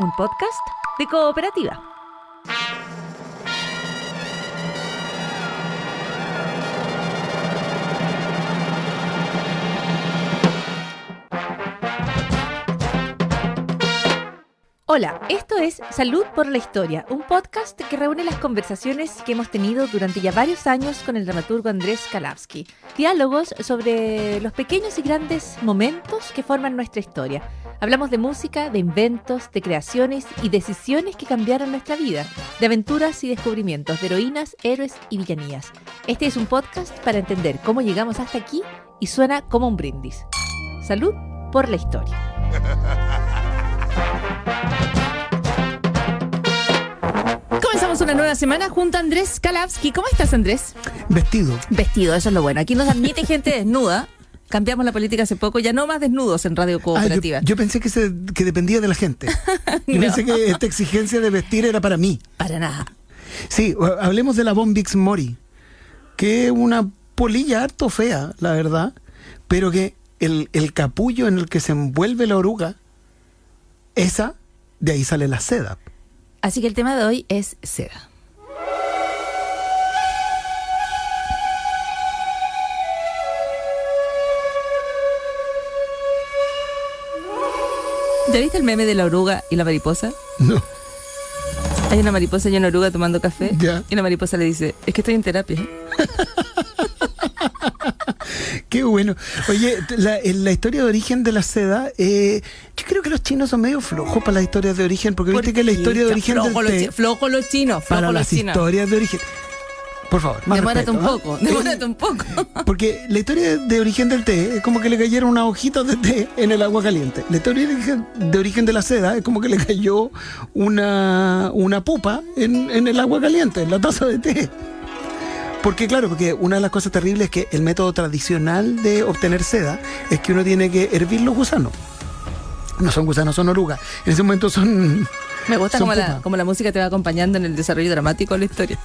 un podcast de Cooperativa. Hola, esto es Salud por la Historia, un podcast que reúne las conversaciones que hemos tenido durante ya varios años con el dramaturgo Andrés Kalavsky. Diálogos sobre los pequeños y grandes momentos que forman nuestra historia. Hablamos de música, de inventos, de creaciones y decisiones que cambiaron nuestra vida, de aventuras y descubrimientos, de heroínas, héroes y villanías. Este es un podcast para entender cómo llegamos hasta aquí y suena como un brindis. Salud por la historia. Comenzamos una nueva semana junto a Andrés Kalavsky. ¿Cómo estás, Andrés? Vestido, eso es lo bueno. Aquí nos admite gente desnuda. Cambiamos la política hace poco, ya no más desnudos en Radio Cooperativa. Yo pensé que dependía de la gente. Yo pensé que esta exigencia de vestir era para mí. Para nada. Sí, hablemos de la Von Bix Mori, que es una polilla harto fea, la verdad, pero que el capullo en el que se envuelve la oruga, de ahí sale la seda. Así que el tema de hoy es seda. ¿Ya viste el meme de la oruga y la mariposa? No. Hay una mariposa y una oruga tomando café. Ya. Y la mariposa le dice, es que estoy en terapia. Qué bueno. Oye, la historia de origen de la seda, yo creo que los chinos son medio flojos para las historias de origen, porque viste que la historia de origen del té... Flojo los chinos, para las historias de origen... Por favor, más demórate respeto, un poco. Porque la historia de origen del té es como que le cayeron unas hojitas de té en el agua caliente. La historia de origen de la seda es como que le cayó una pupa en el agua caliente, en la taza de té. Porque una de las cosas terribles es que el método tradicional de obtener seda es que uno tiene que hervir los gusanos. No son gusanos, son orugas. En ese momento son... Me gusta como la música te va acompañando en el desarrollo dramático de la historia.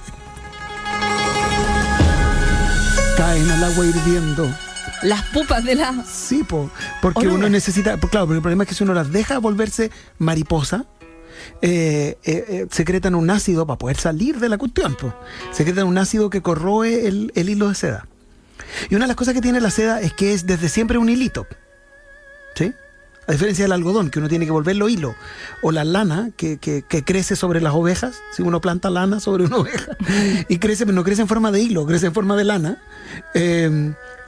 Caen al agua hirviendo. Las pupas de la... Sí, porque uno necesita... Claro, porque el problema es que si uno las deja volverse mariposa, secretan un ácido para poder salir de la cuestión. Secretan un ácido que corroe el hilo de seda. Y una de las cosas que tiene la seda es que es desde siempre un hilito. ¿Sí? A diferencia del algodón, que uno tiene que volverlo hilo, o la lana que crece sobre las ovejas, si uno planta lana sobre una oveja, y crece, pero no crece en forma de hilo, crece en forma de lana,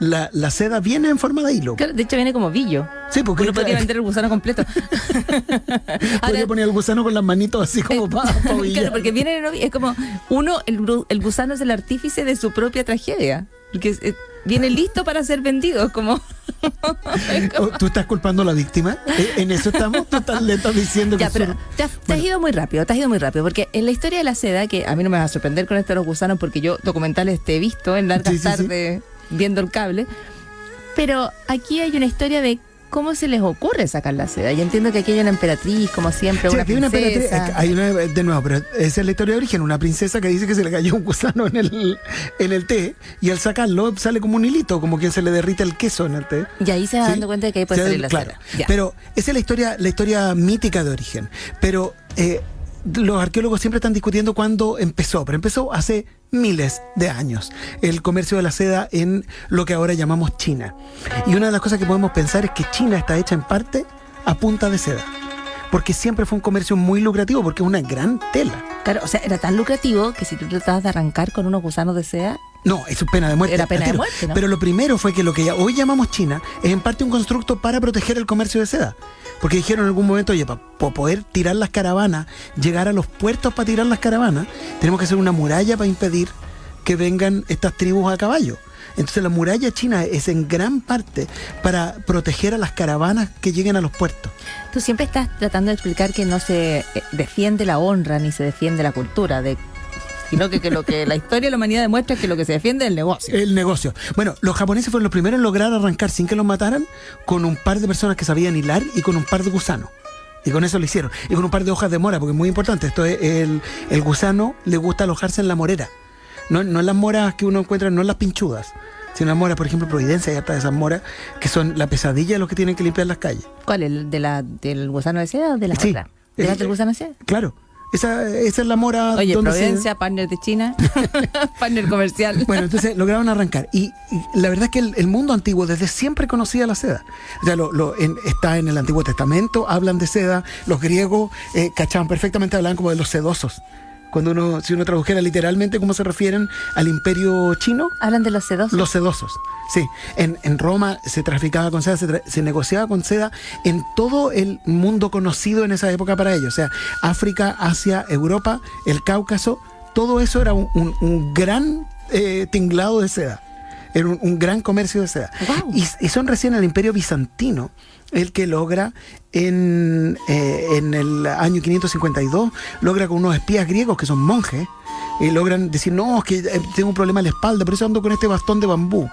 la seda viene en forma de hilo. Claro, de hecho viene como billo. Sí, porque uno podría vender el gusano completo. Podría poner el gusano con las manitos así como para billar. Claro, porque viene, es como, el gusano es el artífice de su propia tragedia, porque viene listo para ser vendido, como... ¿Tú estás culpando a la víctima? ¿En eso estamos? ¿Tú estás diciendo que... Ya, pero te has ido muy rápido, porque en la historia de la seda, que a mí no me va a sorprender con esto de los gusanos, porque yo documentales te he visto en largas tardes viendo el cable, pero aquí hay una historia de cómo se les ocurre sacar la seda. Yo entiendo que aquí hay una emperatriz, como siempre, una princesa. De nuevo, pero esa es la historia de origen. Una princesa que dice que se le cayó un gusano en el té, y al sacarlo sale como un hilito, como que se le derrite el queso en el té. Y ahí se va dando cuenta de que ahí puede salir la seda. Ya. Pero esa es la historia mítica de origen. Pero los arqueólogos siempre están discutiendo cuándo empezó, pero empezó hace miles de años el comercio de la seda en lo que ahora llamamos China. Y una de las cosas que podemos pensar es que China está hecha en parte a punta de seda, porque siempre fue un comercio muy lucrativo, porque es una gran tela. Claro, o sea, era tan lucrativo que si tú tratabas de arrancar con unos gusanos de seda... No, eso es pena de muerte. Era pena de muerte, ¿no? Pero lo primero fue que lo que hoy llamamos China es en parte un constructo para proteger el comercio de seda. Porque dijeron en algún momento, oye, para poder tirar las caravanas, llegar a los puertos para tirar las caravanas, tenemos que hacer una muralla para impedir que vengan estas tribus a caballo. Entonces la muralla china es en gran parte para proteger a las caravanas que lleguen a los puertos. Tú siempre estás tratando de explicar que no se defiende la honra ni se defiende la cultura, sino que lo que la historia de la humanidad demuestra es que lo que se defiende es el negocio. El negocio. Bueno, los japoneses fueron los primeros en lograr arrancar sin que los mataran, con un par de personas que sabían hilar y con un par de gusanos. Y con eso lo hicieron. Y con un par de hojas de mora, porque es muy importante. Esto es el gusano le gusta alojarse en la morera. No en las moras que uno encuentra, no en las pinchudas, sino en las moras, por ejemplo, Providencia, y hasta esas moras que son la pesadilla de los que tienen que limpiar las calles. ¿Cuál? ¿Del gusano de seda o de la sí, otra? ¿Detrás del gusano seda? Claro. Esa es la mora. Oye, donde Providencia, partner de China, partner comercial. Bueno, entonces lograron arrancar. Y la verdad es que el mundo antiguo desde siempre conocía la seda. O sea, está en el Antiguo Testamento, hablan de seda. Los griegos cachaban perfectamente, hablaban como de los sedosos. Si uno tradujera literalmente cómo se refieren al imperio chino. ¿Hablan de los sedosos? Los sedosos, sí. En Roma se traficaba con seda, se negociaba con seda en todo el mundo conocido en esa época para ellos. O sea, África, Asia, Europa, el Cáucaso, todo eso era un gran tinglado de seda. Era un gran comercio de seda. Wow. Y son recién el imperio bizantino el que logra en el año 552, logra con unos espías griegos que son monjes, y logran decir, no, es que tengo un problema en la espalda, por eso ando con este bastón de bambú,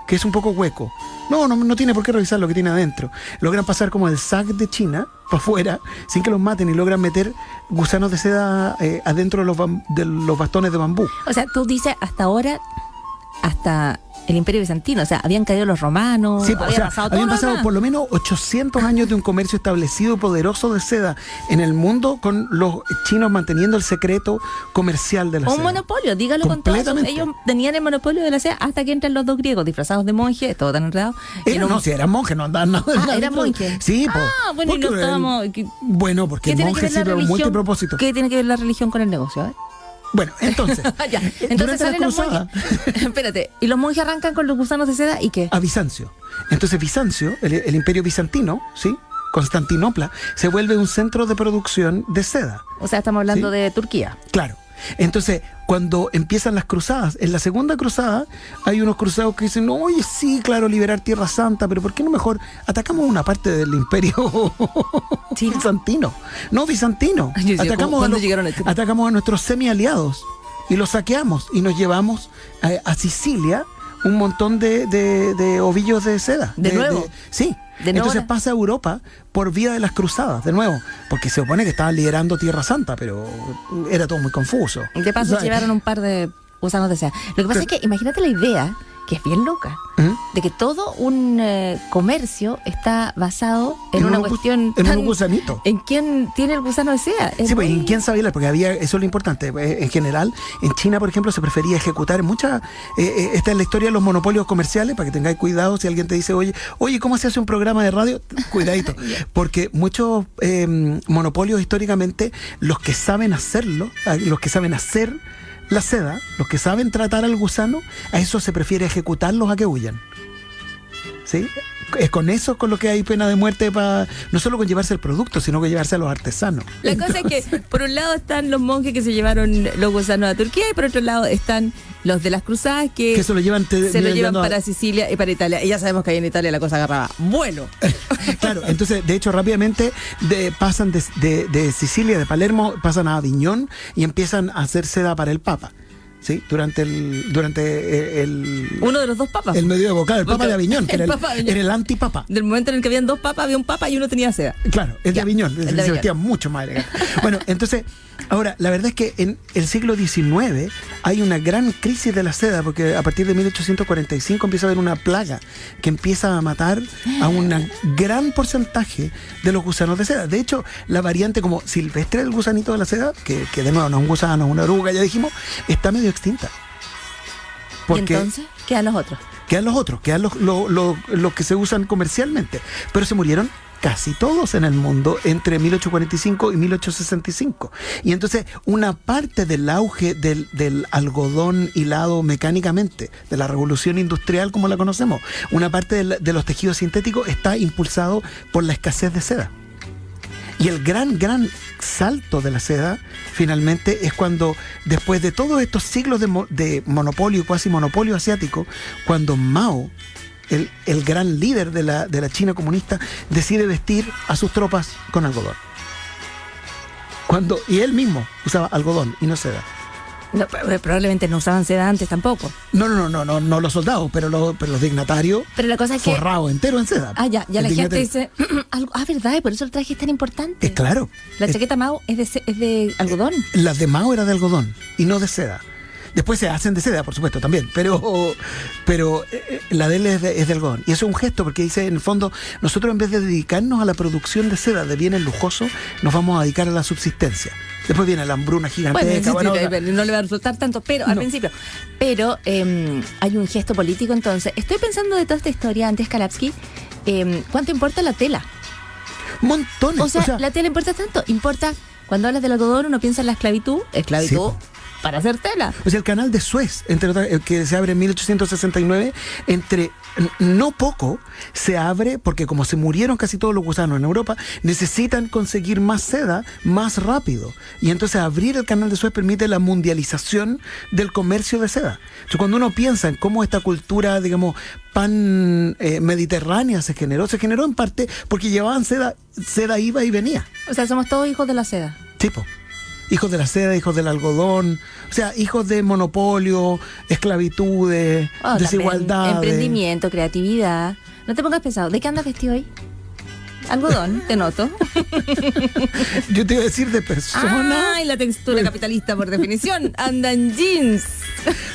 que es un poco hueco. No tiene por qué revisar lo que tiene adentro. Logran pasar como el sac de China para afuera, sin que los maten, y logran meter gusanos de seda adentro de los bastones de bambú. O sea, tú dices hasta ahora, hasta el Imperio Bizantino, o sea, habían caído los romanos, sí, habían pasado por lo menos 800 años de un comercio establecido y poderoso de seda en el mundo, con los chinos manteniendo el secreto comercial de la seda. Un monopolio, dígalo con todo. Ellos tenían el monopolio de la seda hasta que entran los dos griegos disfrazados de monjes, todo tan enredado. Si eran monjes, no andaban nada. ¿Eran monjes? Sí, bueno, y no estábamos... Bueno, porque el monje sirve un multipropósito. ¿Qué tiene que ver la religión con el negocio? A ver. Bueno, entonces, entonces salen los monjes. Espérate, y los monjes arrancan con los gusanos de seda, ¿y qué? A Bizancio. Entonces Bizancio, el imperio bizantino, ¿sí? Constantinopla, se vuelve un centro de producción de seda. O sea, estamos hablando de Turquía. Claro. Entonces, cuando empiezan las cruzadas, en la segunda cruzada hay unos cruzados que dicen, oye, sí, claro, liberar Tierra Santa, pero ¿por qué no mejor atacamos una parte del imperio bizantino? No, bizantino. Atacamos a nuestros semi-aliados y los saqueamos y nos llevamos a Sicilia un montón de ovillos de seda. ¿De nuevo? Sí. Entonces pasa a Europa por vía de las cruzadas, de nuevo, porque se supone que estaban liderando Tierra Santa, pero era todo muy confuso. De paso llevaron un par de gusanos de seda. Lo que pasa es que imagínate la idea, que es bien loca, de que todo un comercio está basado en una cuestión en un gusanito. ¿En quién tiene el gusano de seda? Sí, pues en quién sabía, porque había, eso es lo importante. En general, en China, por ejemplo, se prefería ejecutar muchas. Esta es la historia de los monopolios comerciales, para que tengáis cuidado si alguien te dice, oye, ¿cómo se hace un programa de radio? Cuidadito, porque muchos monopolios históricamente, los que saben hacerlo, los que saben hacer la seda, los que saben tratar al gusano, a eso se prefiere ejecutarlos a que huyan. ¿Sí? Es con eso con lo que hay pena de muerte, no solo con llevarse el producto, sino con llevarse a los artesanos. La cosa es que por un lado están los monjes que se llevaron los gusanos a Turquía, y por otro lado están los de las cruzadas que se lo llevan para Sicilia y para Italia. Y ya sabemos que ahí en Italia la cosa agarraba vuelo. Claro, entonces de hecho rápidamente pasan de Sicilia, de Palermo, pasan a Aviñón y empiezan a hacer seda para el Papa. Sí, durante el uno de los dos papas. El medioevo, claro, el Papa de Aviñón, que era el antipapa. Del momento en el que habían dos papas, había un papa y uno tenía seda. Claro, el de Aviñón, se vestía mucho más elegante. Bueno, entonces, ahora, la verdad es que en el siglo XIX hay una gran crisis de la seda, porque a partir de 1845 empieza a haber una plaga que empieza a matar a un gran porcentaje de los gusanos de seda. De hecho, la variante como silvestre del gusanito de la seda, que de nuevo no es un gusano, es una oruga, ya dijimos, está medio extinta. Porque, ¿y entonces quedan los otros? Quedan los que se usan comercialmente, pero se murieron casi todos en el mundo entre 1845 y 1865. Y entonces una parte del auge del algodón hilado mecánicamente, de la revolución industrial como la conocemos, una parte de los tejidos sintéticos está impulsado por la escasez de seda. Y el gran salto de la seda finalmente es cuando, después de todos estos siglos de monopolio y cuasi monopolio asiático, cuando Mao, el gran líder de la China comunista, decide vestir a sus tropas con algodón. Y él mismo usaba algodón y no seda. No, probablemente no usaban seda antes tampoco. No los soldados, pero los dignatarios. Pero la cosa es que forrado entero en seda. Ya la gente dice, verdad, y por eso el traje es tan importante. Claro. La chaqueta Mao es de algodón. La de Mao era de algodón y no de seda. Después se hacen de seda, por supuesto, también, pero la de él es de algodón. Y eso es un gesto, porque dice, en el fondo, nosotros en vez de dedicarnos a la producción de seda, de bienes lujosos, nos vamos a dedicar a la subsistencia. Después viene la hambruna gigantesca. Bueno, no le va a resultar tanto, pero al principio. Pero hay un gesto político, entonces. Estoy pensando de toda esta historia, Andrés Kalawski, ¿cuánto importa la tela? Montones. O sea, la tela importa tanto. Importa, cuando hablas del algodón, uno piensa en la esclavitud. Esclavitud. Sí. Para hacer tela. O sea, el canal de Suez, entre otras, que se abre en 1869, no poco se abre porque como se murieron casi todos los gusanos en Europa, necesitan conseguir más seda más rápido. Y entonces abrir el canal de Suez permite la mundialización del comercio de seda. Entonces, cuando uno piensa en cómo esta cultura, digamos, mediterránea se generó en parte porque llevaban seda iba y venía. O sea, somos todos hijos de la seda. Tipo. Hijos de la seda, hijos del algodón, o sea, hijos de monopolio, esclavitudes, desigualdades. Emprendimiento, creatividad. No te pongas pesado. ¿De qué andas vestido hoy? Algodón, te noto. Yo te iba a decir de persona. Ay, la textura capitalista, por definición. Anda en jeans.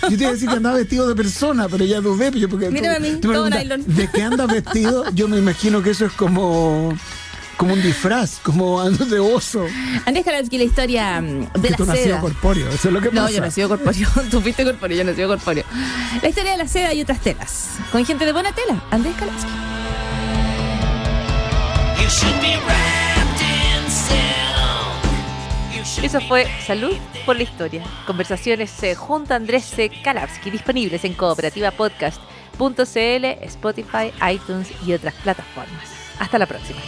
Yo te iba a decir que andaba vestido de persona, pero ya dudé. Porque mírame a mí, todo nylon. ¿De qué andas vestido? Yo me imagino que eso es como un disfraz, como ando de oso. Andrés Kalawski, la historia de que la tú seda. nacido corpóreo, eso es lo que pasa. No, yo nací corpóreo. Tú fuiste corpóreo, yo nací corpóreo. La historia de la seda y otras telas. Con gente de buena tela. Andrés Kalawski. Eso fue Salud por la Historia. Conversaciones junto a Andrés Kalawski, disponibles en cooperativapodcast.cl, Spotify, iTunes y otras plataformas. Hasta la próxima.